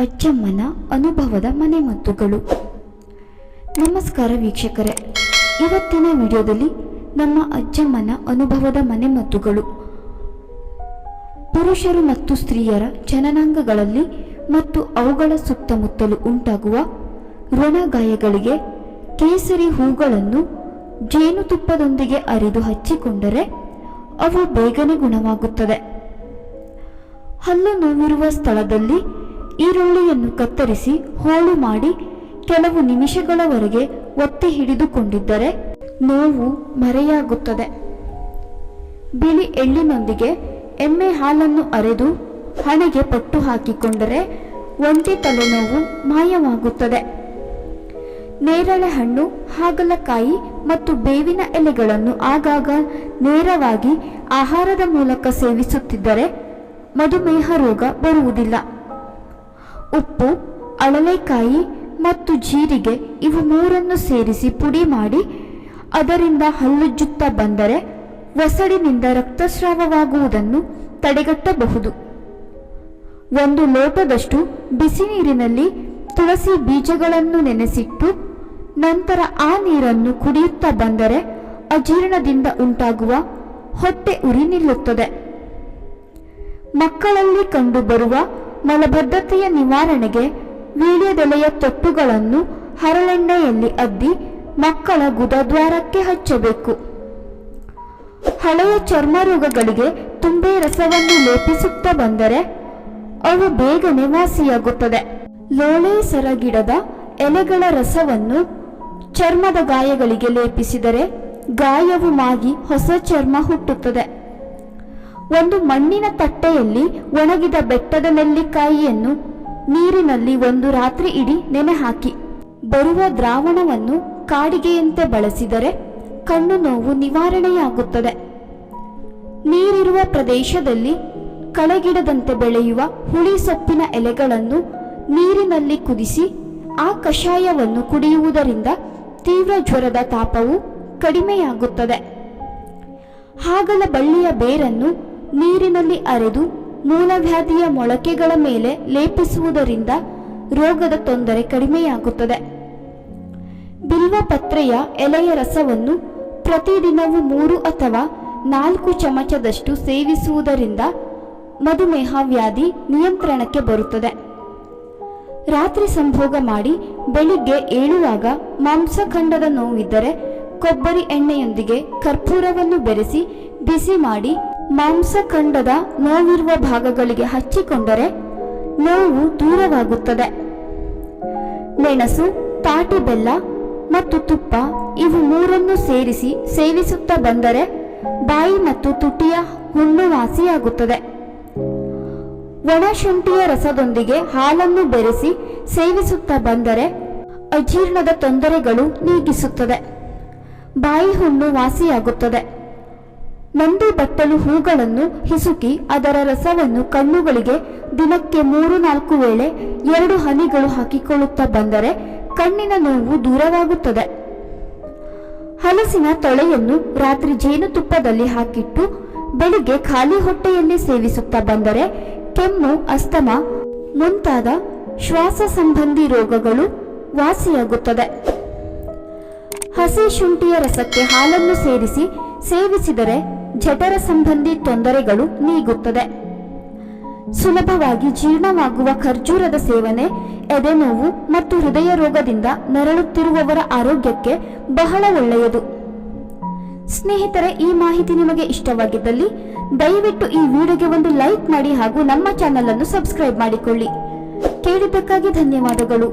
ಅಜ್ಜಮ್ಮನ ಅನುಭವದ ಮನೆಮದ್ದುಗಳು. ನಮಸ್ಕಾರ ವೀಕ್ಷಕರೇ, ಇವತ್ತಿನ ವಿಡಿಯೋದಲ್ಲಿ ನಮ್ಮ ಅಜ್ಜಮ್ಮನ ಅನುಭವದ ಮನೆಮದ್ದುಗಳು ಪುರುಷರು ಮತ್ತು ಸ್ತ್ರೀಯರ ಜನನಾಂಗಗಳಲ್ಲಿ ಮತ್ತು ಅವುಗಳ ಸುತ್ತಮುತ್ತಲೂ ಉಂಟಾಗುವ ಋಣಗಾಯಗಳಿಗೆ ಕೇಸರಿ ಹೂಗಳನ್ನು ಜೇನುತುಪ್ಪದೊಂದಿಗೆ ಅರಿದು ಹಚ್ಚಿಕೊಂಡರೆ ಅವು ಬೇಗನೆ ಗುಣವಾಗುತ್ತದೆ. ಹಲ್ಲು ನೋವಿರುವ ಸ್ಥಳದಲ್ಲಿ ಈರುಳ್ಳಿಯನ್ನು ಕತ್ತರಿಸಿ ಹೋಳು ಮಾಡಿ ಕೆಲವು ನಿಮಿಷಗಳವರೆಗೆ ಒತ್ತಿ ಹಿಡಿದುಕೊಂಡಿದ್ದರೆ ನೋವು ಮರೆಯಾಗುತ್ತದೆ. ಬಿಳಿ ಎಳ್ಳಿನೊಂದಿಗೆ ಎಮ್ಮೆ ಹಾಲನ್ನು ಅರೆದು ಹಣೆಗೆ ಪಟ್ಟು ಹಾಕಿಕೊಂಡರೆ ಒಂಟಿ ತಲೆನೋವು ಮಾಯವಾಗುತ್ತದೆ. ನೇರಳೆ ಹಣ್ಣು, ಹಾಗಲಕಾಯಿ ಮತ್ತು ಬೇವಿನ ಎಲೆಗಳನ್ನು ಆಗಾಗ ನೇರವಾಗಿ ಆಹಾರದ ಮೂಲಕ ಸೇವಿಸುತ್ತಿದ್ದರೆ ಮಧುಮೇಹ ರೋಗ ಬರುವುದಿಲ್ಲ. ಉಪ್ಪು, ಅಳಲೆಕಾಯಿ ಮತ್ತು ಜೀರಿಗೆ ಇವು ಮೂರನ್ನು ಸೇರಿಸಿ ಪುಡಿ ಮಾಡಿ ಅದರಿಂದ ಹಲ್ಲುಜ್ಜುತ್ತಾ ಬಂದರೆ ಒಸಡಿನಿಂದ ರಕ್ತಸ್ರಾವವಾಗುವುದನ್ನು ತಡೆಗಟ್ಟಬಹುದು. 1 ಲೋಟದಷ್ಟು ಬಿಸಿ ನೀರಿನಲ್ಲಿ ತುಳಸಿ ಬೀಜಗಳನ್ನು ನೆನೆಸಿಟ್ಟು ನಂತರ ಆ ನೀರನ್ನು ಕುಡಿಯುತ್ತಾ ಬಂದರೆ ಅಜೀರ್ಣದಿಂದ ಉಂಟಾಗುವ ಹೊಟ್ಟೆ ಉರಿ ನಿಲ್ಲುತ್ತದೆ. ಮಕ್ಕಳಲ್ಲಿ ಕಂಡುಬರುವ ಮಲಬದ್ಧತೆಯ ನಿವಾರಣೆಗೆ ವೀಳ್ಯದೆಲೆಯ ತೊಟ್ಟುಗಳನ್ನು ಹರಳೆಣ್ಣೆಯಲ್ಲಿ ಅದ್ದಿ ಮಕ್ಕಳ ಗುದದ್ವಾರಕ್ಕೆ ಹಚ್ಚಬೇಕು. ಹಳೆಯ ಚರ್ಮ ರೋಗಗಳಿಗೆ ತುಂಬೆ ರಸವನ್ನು ಲೇಪಿಸುತ್ತಾ ಬಂದರೆ ಅವು ಬೇಗನೆ ವಾಸಿಯಾಗುತ್ತದೆ. ಲೋಳೆ ಸರ ಗಿಡದ ಎಲೆಗಳ ರಸವನ್ನು ಚರ್ಮದ ಗಾಯಗಳಿಗೆ ಲೇಪಿಸಿದರೆ ಗಾಯವು ಮಾಗಿ ಹೊಸ ಚರ್ಮ ಹುಟ್ಟುತ್ತದೆ. ಒಂದು ಮಣ್ಣಿನ ತಟ್ಟೆಯಲ್ಲಿ ಒಣಗಿದ ಬೆಟ್ಟದ ನೆಲ್ಲಿಕಾಯಿಯನ್ನು ನೀರಿನಲ್ಲಿ 1 ರಾತ್ರಿ ಇಡೀ ನೆನೆ ಹಾಕಿ ಬರುವ ದ್ರಾವಣವನ್ನು ಕಾಡಿಗೆಯಂತೆ ಬಳಸಿದರೆ ಕಣ್ಣು ನೋವು ನಿವಾರಣೆಯಾಗುತ್ತದೆ. ನೀರಿರುವ ಪ್ರದೇಶದಲ್ಲಿ ಕಳೆಗಿಡದಂತೆ ಬೆಳೆಯುವ ಹುಳಿ ಸೊಪ್ಪಿನ ಎಲೆಗಳನ್ನು ನೀರಿನಲ್ಲಿ ಕುದಿಸಿ ಆ ಕಷಾಯವನ್ನು ಕುಡಿಯುವುದರಿಂದ ತೀವ್ರ ಜ್ವರದ ತಾಪವು ಕಡಿಮೆಯಾಗುತ್ತದೆ. ಹಾಗಲ ಬಳ್ಳಿಯ ಬೇರನ್ನು ನೀರಿನಲ್ಲಿ ಅರೆದು ಮೂಲವ್ಯಾಧಿಯ ಮೊಳಕೆಗಳ ಮೇಲೆ ಲೇಪಿಸುವುದರಿಂದ ರೋಗದ ತೊಂದರೆ ಕಡಿಮೆಯಾಗುತ್ತದೆ. ಬಿಲ್ವ ಪತ್ರೆಯ ಎಲೆಯ ರಸವನ್ನು ಪ್ರತಿದಿನವೂ 3 ಅಥವಾ 4 ಚಮಚದಷ್ಟು ಸೇವಿಸುವುದರಿಂದ ಮಧುಮೇಹ ವ್ಯಾಧಿ ನಿಯಂತ್ರಣಕ್ಕೆ ಬರುತ್ತದೆ. ರಾತ್ರಿ ಸಂಭೋಗ ಮಾಡಿ ಬೆಳಿಗ್ಗೆ ಏಳುವಾಗ ಮಾಂಸಖಂಡದ ನೋವಿದ್ದರೆ ಕೊಬ್ಬರಿ ಎಣ್ಣೆಯೊಂದಿಗೆ ಕರ್ಪೂರವನ್ನು ಬೆರೆಸಿ ಬಿಸಿ ಮಾಡಿ ಮಾಂಸಖಂಡದ ನೋವಿರುವ ಭಾಗಗಳಿಗೆ ಹಚ್ಚಿಕೊಂಡರೆ ನೋವು ದೂರವಾಗುತ್ತದೆ. ಮೆಣಸು, ತಾಟಿ ಬೆಲ್ಲ ಮತ್ತು ತುಪ್ಪ ಇವು ಮೂರನ್ನು ಸೇರಿಸಿ ಸೇವಿಸುತ್ತಾ ಬಂದರೆ ಬಾಯಿ ಮತ್ತು ತುಟಿಯ ಹುಣ್ಣು ವಾಸಿಯಾಗುತ್ತದೆ. ಒಣಶುಂಠಿಯ ರಸದೊಂದಿಗೆ ಹಾಲನ್ನು ಬೆರೆಸಿ ಸೇವಿಸುತ್ತಾ ಬಂದರೆ ಅಜೀರ್ಣದ ತೊಂದರೆಗಳು ನೀಗಿಸುತ್ತದೆ. ಬಾಯಿ ಹುಣ್ಣು ವಾಸಿಯಾಗುತ್ತದೆ. ನಂದಿ ಬಟ್ಟಲು ಹೂಗಳನ್ನು ಹಿಸುಕಿ ಅದರ ರಸವನ್ನು ಕಣ್ಣುಗಳಿಗೆ ದಿನಕ್ಕೆ 3-4 ವೇಳೆ 2 ಹನಿಗಳು ಹಾಕಿಕೊಳ್ಳುತ್ತಾ ಬಂದರೆ ಕಣ್ಣಿನ ನೋವು ದೂರವಾಗುತ್ತದೆ. ಹಲಸಿನ ತೊಳೆಯನ್ನು ರಾತ್ರಿ ಜೇನುತುಪ್ಪದಲ್ಲಿ ಹಾಕಿಟ್ಟು ಬೆಳಿಗ್ಗೆ ಖಾಲಿ ಹೊಟ್ಟೆಯಲ್ಲಿ ಸೇವಿಸುತ್ತಾ ಬಂದರೆ ಕೆಮ್ಮು, ಅಸ್ತಮಾ ಮುಂತಾದ ಶ್ವಾಸ ಸಂಬಂಧಿ ರೋಗಗಳು ವಾಸಿಯಾಗುತ್ತದೆ. ಹಸಿ ಶುಂಠಿಯ ರಸಕ್ಕೆ ಹಾಲನ್ನು ಸೇರಿಸಿ ಸೇವಿಸಿದರೆ ಜಠರ ಸಂಬಂಧಿ ತೊಂದರೆಗಳು ನೀಗುತ್ತದೆ. ಸುಲಭವಾಗಿ ಜೀರ್ಣವಾಗುವ ಖರ್ಜೂರದ ಸೇವನೆ ಎದೆನೋವು ಮತ್ತು ಹೃದಯ ರೋಗದಿಂದ ನರಳುತ್ತಿರುವವರ ಆರೋಗ್ಯಕ್ಕೆ ಬಹಳ ಒಳ್ಳೆಯದು. ಸ್ನೇಹಿತರೆ, ಈ ಮಾಹಿತಿ ನಿಮಗೆ ಇಷ್ಟವಾಗಿದ್ದಲ್ಲಿ ದಯವಿಟ್ಟು ಈ ವಿಡಿಯೋಗೆ ಒಂದು ಲೈಕ್ ಮಾಡಿ ಹಾಗೂ ನಮ್ಮ ಚಾನೆಲ್ ಅನ್ನು ಸಬ್ಸ್ಕ್ರೈಬ್ ಮಾಡಿಕೊಳ್ಳಿ. ಕೇಳಿದ್ದಕ್ಕಾಗಿ ಧನ್ಯವಾದಗಳು.